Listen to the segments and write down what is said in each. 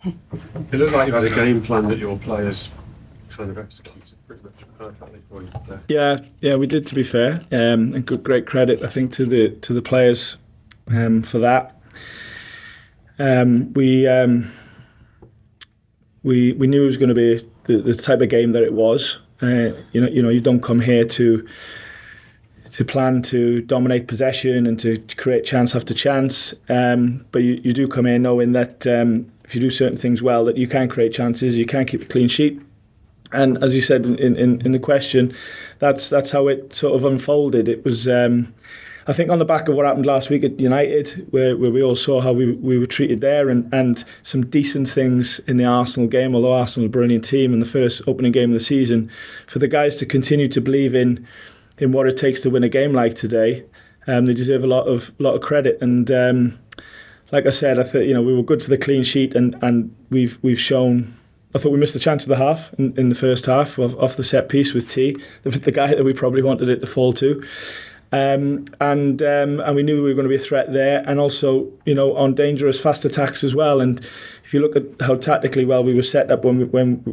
It looked like you had a game plan that your players kind of executed pretty much perfectly for you there. Yeah, we did, to be fair, and great credit, I think, to the players for that. We knew it was going to be the type of game that it was. You don't come here to plan to dominate possession and to create chance after chance, but you do come in knowing that if you do certain things well, that you can create chances, you can keep a clean sheet. And as you said in the question, that's how it sort of unfolded. It was, I think, on the back of what happened last week at United, where we all saw how we were treated there, and some decent things in the Arsenal game, although Arsenal are a brilliant team in the first opening game of the season, for the guys to continue to believe in what it takes to win a game like today, they deserve a lot of credit. And like I said, I think we were good for the clean sheet, and we've shown. I thought we missed the chance of the half in the first half off the set piece with T, the guy that we probably wanted it to fall to. And we knew we were going to be a threat there, and also on dangerous fast attacks as well. And if you look at how tactically well we were set up when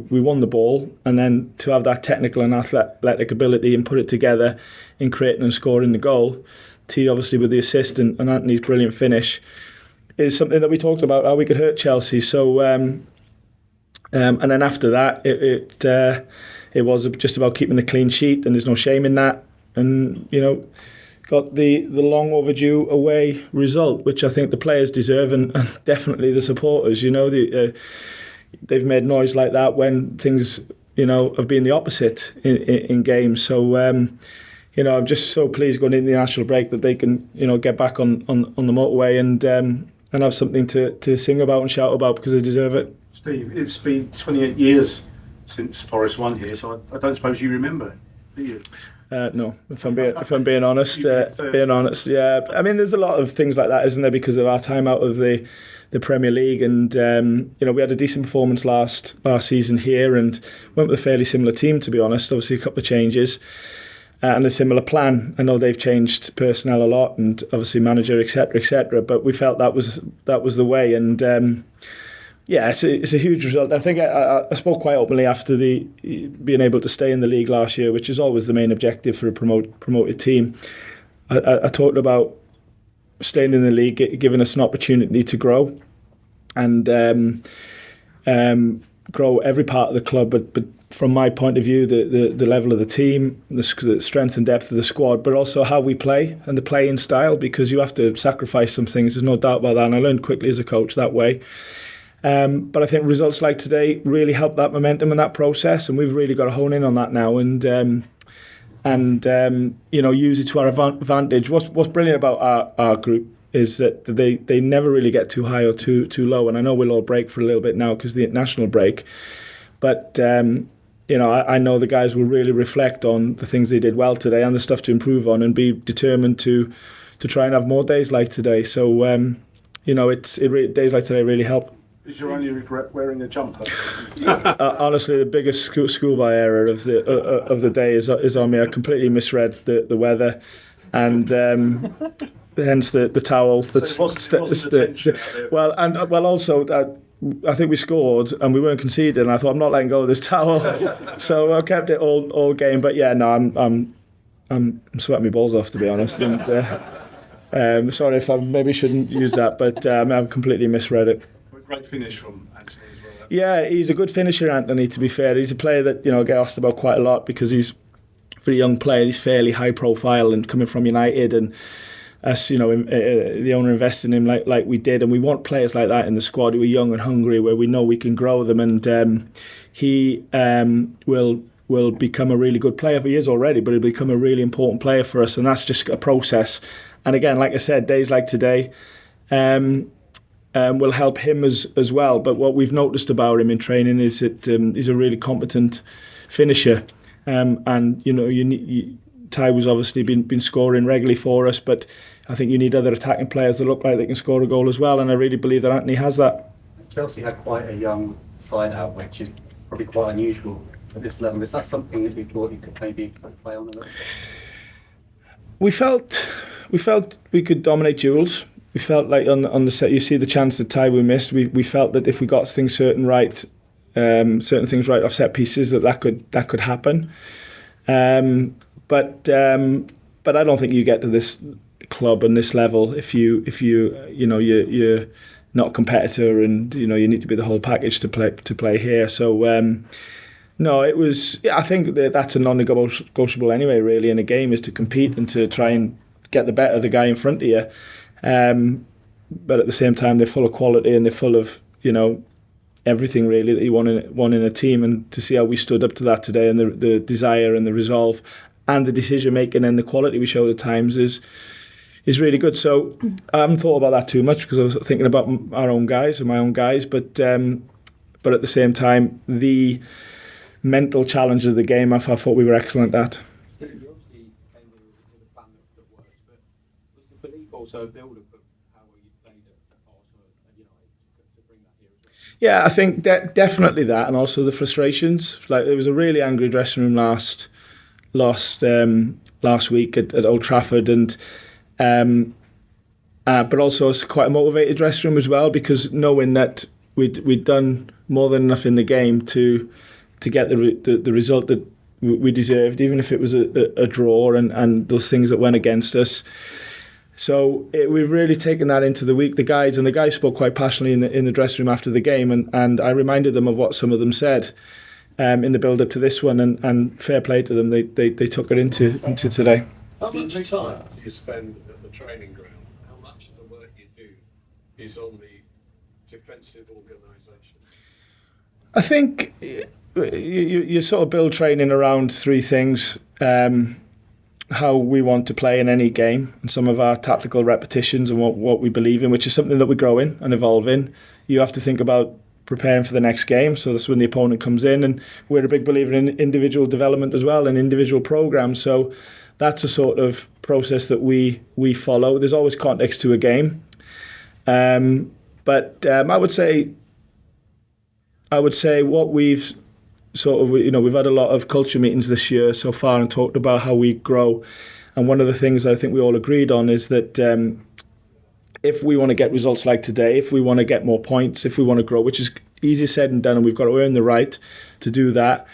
we won the ball, and then to have that technical and athletic ability and put it together in creating and scoring the goal, T obviously with the assist and Anthony's brilliant finish, is something that we talked about, how we could hurt Chelsea. So and then after that it was just about keeping the clean sheet, and there's no shame in that. And got the long overdue away result, which I think the players deserve, and definitely the supporters. They've made noise like that when things have been the opposite in games. So I'm just so pleased going into the national break that they can get back on the motorway and have something to sing about and shout about, because they deserve it. Steve, it's been 28 years since Forest won here, so I don't suppose you remember, do you? No, if I'm being honest, yeah. I mean, there's a lot of things like that, isn't there, because of our time out of the Premier League, and we had a decent performance last season here, and went with a fairly similar team, to be honest. Obviously, a couple of changes and a similar plan. I know they've changed personnel a lot, and obviously manager, etc. But we felt that was the way, and. Yeah, it's a huge result. I think I spoke quite openly after the being able to stay in the league last year, which is always the main objective for a promoted team. I talked about staying in the league, giving us an opportunity to grow and grow every part of the club. But from my point of view, the level of the team, the strength and depth of the squad, but also how we play and the playing style, because you have to sacrifice some things. There's no doubt about that, and I learned quickly as a coach that way. But I think results like today really help that momentum and that process, and we've really got to hone in on that now and use it to our advantage. What's brilliant about our group is that they never really get too high or too low, and I know we'll all break for a little bit now because of the international break, but I know the guys will really reflect on the things they did well today and the stuff to improve on, and be determined to try and have more days like today. So days like today really help. Is your only regret wearing a jumper? Honestly, the biggest schoolboy error of the day is on me. I completely misread the weather, and hence the towel. Also I think we scored and we weren't conceding. And I thought, I'm not letting go of this towel, so I kept it all game. But yeah, no, I'm sweating my balls off, to be honest. And sorry if I maybe shouldn't use that, but I've completely misread it. Great finish from Anthony as well. Yeah, he's a good finisher, Anthony, to be fair. He's a player that I get asked about quite a lot, because he's for a young player, he's fairly high profile, and coming from United, and us, the owner invested in him like we did, and we want players like that in the squad who are young and hungry, where we know we can grow them, and he will become a really good player. He is already, but he'll become a really important player for us, and that's just a process. And again, like I said, days like today will help him as well. But what we've noticed about him in training is that he's a really competent finisher. Ty was obviously been scoring regularly for us, but I think you need other attacking players that look like they can score a goal as well, and I really believe that Anthony has that. Chelsea had quite a young side out, which is probably quite unusual at this level. Is that something that you thought you could maybe play on a little bit? We felt we could dominate duels. we felt like on the set, you see the chance that Ty we missed. We felt that if we got certain things right off set pieces, that could happen. But I don't think you get to this club and this level if you're not a competitor, and you need to be the whole package to play here. So no, it was. I think that's a non-negotiable anyway. Really, in a game, is to compete and to try and get the better of the guy in front of you. But at the same time, they're full of quality and they're full of everything really that you want in a team. And to see how we stood up to that today, and the desire and the resolve and the decision making and the quality we showed at times is really good. So I haven't thought about that too much because I was thinking about our own guys and my own guys. But at the same time, the mental challenge of the game, I thought we were excellent at. You obviously came with a plan that works, but was the belief also a build-up of how well you played at Arsenal and United to bring that here as well? Yeah, I think definitely that, and also the frustrations. Like, there was a really angry dressing room last week at Old Trafford, and but also it's quite a motivated dressing room as well, because knowing that we'd done more than enough in the game to get the result that we deserved, even if it was a draw and those things that went against us. So we've really taken that into the week. The guys spoke quite passionately in the dressing room after the game, and I reminded them of what some of them said in the build up to this one, and fair play to them. They took it into today. How much time do you spend at the training ground? How much of the work you do is on the defensive organisation? I think you sort of build training around three things. How we want to play in any game, and some of our tactical repetitions and what we believe in, which is something that we grow in and evolve in. You have to think about preparing for the next game, so that's when the opponent comes in, and we're a big believer in individual development as well and individual programs. So that's a sort of process that we follow. There's always context to a game, but I would say what we've sort of, we've had a lot of culture meetings this year so far and talked about how we grow. And one of the things that I think we all agreed on is that if we want to get results like today, if we want to get more points, if we want to grow, which is easier said than done, and we've got to earn the right to do that,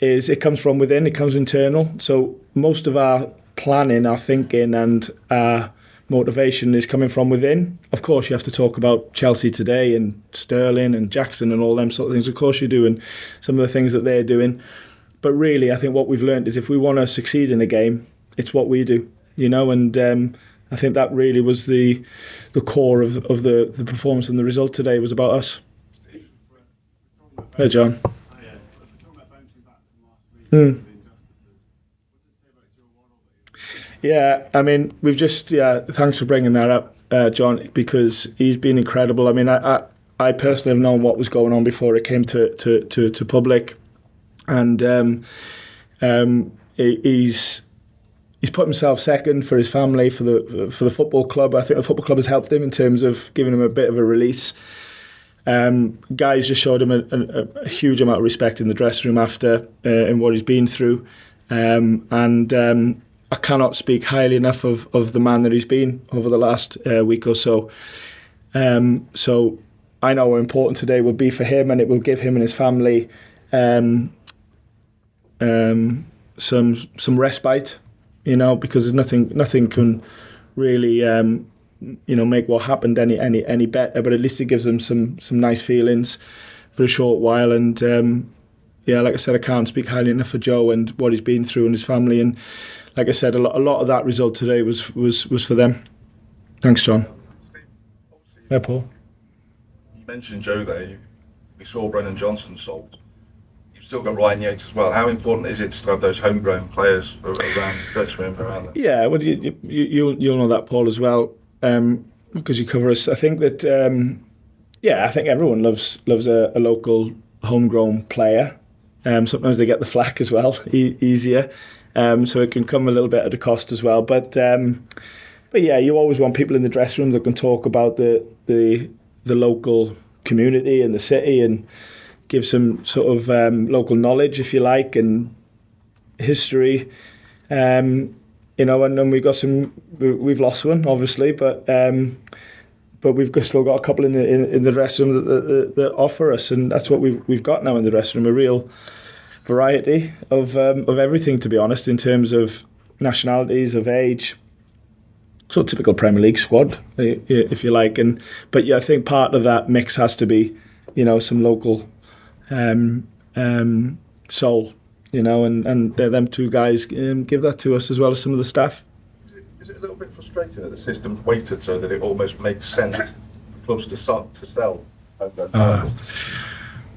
is it comes from within, it comes internal. So most of our planning, our thinking and our motivation is coming from within. Of course, you have to talk about Chelsea today and Sterling and Jackson and all them sort of things. Of course you do, and some of the things that they're doing. But really, I think what we've learned is if we want to succeed in a game, it's what we do, and I think that really was the core of the performance, and the result today was about us. Hey, John. Yeah, I mean, we've just, thanks for bringing that up, John, because he's been incredible. I mean, I personally have known what was going on before it came to public, and he's put himself second for his family, for the football club. I think the football club has helped him in terms of giving him a bit of a release. Guys just showed him a huge amount of respect in the dressing room after and what he's been through, and I cannot speak highly enough of the man that he's been over the last week or so. So I know how important today will be for him, and it will give him and his family some respite, because there's nothing can really make what happened any better. But at least it gives them some nice feelings for a short while. And like I said, I can't speak highly enough for Joe and what he's been through and his family. And like I said, a lot of that result today was for them. Thanks, John. Yeah, Paul. You mentioned Joe there. We saw Brennan Johnson sold. You've still got Ryan Yates as well. How important is it to have those homegrown players around the dressing room around there? Yeah, well, you'll know that, Paul, as well, because you cover us. I think that I think everyone loves a local homegrown player. Sometimes they get the flack as well, easier. So it can come a little bit at a cost as well. But yeah, you always want people in the dressing room that can talk about the local community and the city and give some sort of local knowledge, if you like, and history. you know, and then we've lost one obviously, but still got a couple in the dressing room that offer us, and that's what we've got now in the dressing room, a real variety of everything, to be honest, in terms of nationalities, of age. So typical Premier League squad, if you like, but yeah, I think part of that mix has to be, you know, some local soul, you know, and them two guys give that to us as well as some of the staff. Is it a little bit frustrating that the system's weighted so that it almost makes sense for clubs to sell?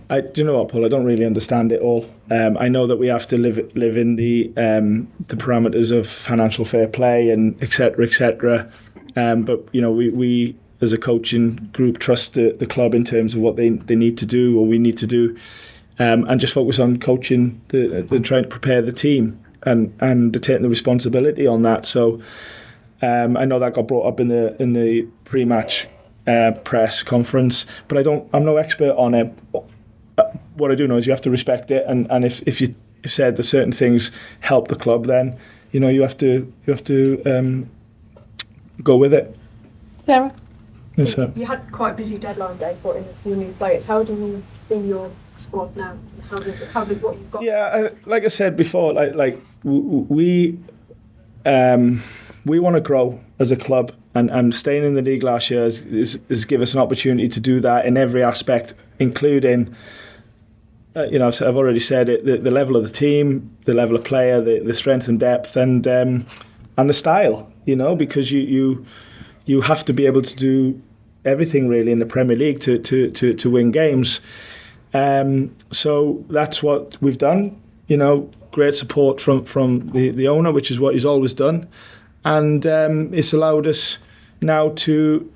Do you know what, Paul? I don't really understand it all. I know that we have to live in the parameters of financial fair play and etc. etc. But you know, we as a coaching group trust the club in terms of what they need to do or we need to do, and just focus on coaching and trying to prepare the team and taking the responsibility on that. So I know that got brought up in the pre-match press conference, but I'm no expert on it. What I do know is you have to respect it, and if you said that certain things help the club, then you know you have to go with it. Sarah, Yes, sir. you had quite a busy deadline day for the new players. How do you see your squad now? How does what you've got? Yeah, like I said before, we want to grow as a club, and staying in the league last year has give us an opportunity to do that in every aspect, including. You know, I've already said it. The level of the team, the level of player, the strength and depth, and the style. You know, because you have to be able to do everything really in the Premier League to win games. So that's what we've done. You know, great support from the owner, which is what he's always done, and it's allowed us now to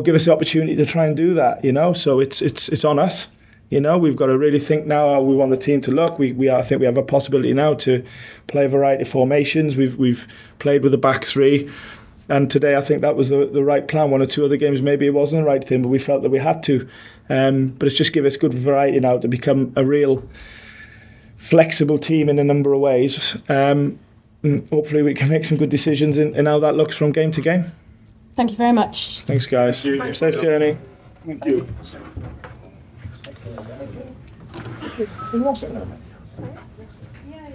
give us the opportunity to try and do that. You know, so it's on us. You know, we've got to really think now how we want the team to look. I think we have a possibility now to play a variety of formations. We've played with a back three, and today I think that was the right plan. One or two other games maybe it wasn't the right thing, but we felt that we had to. But it's just give us good variety now to become a real flexible team in a number of ways. Hopefully we can make some good decisions in how that looks from game to game. Thank you very much. Thanks, guys. Safe journey. Thank you. Yeah.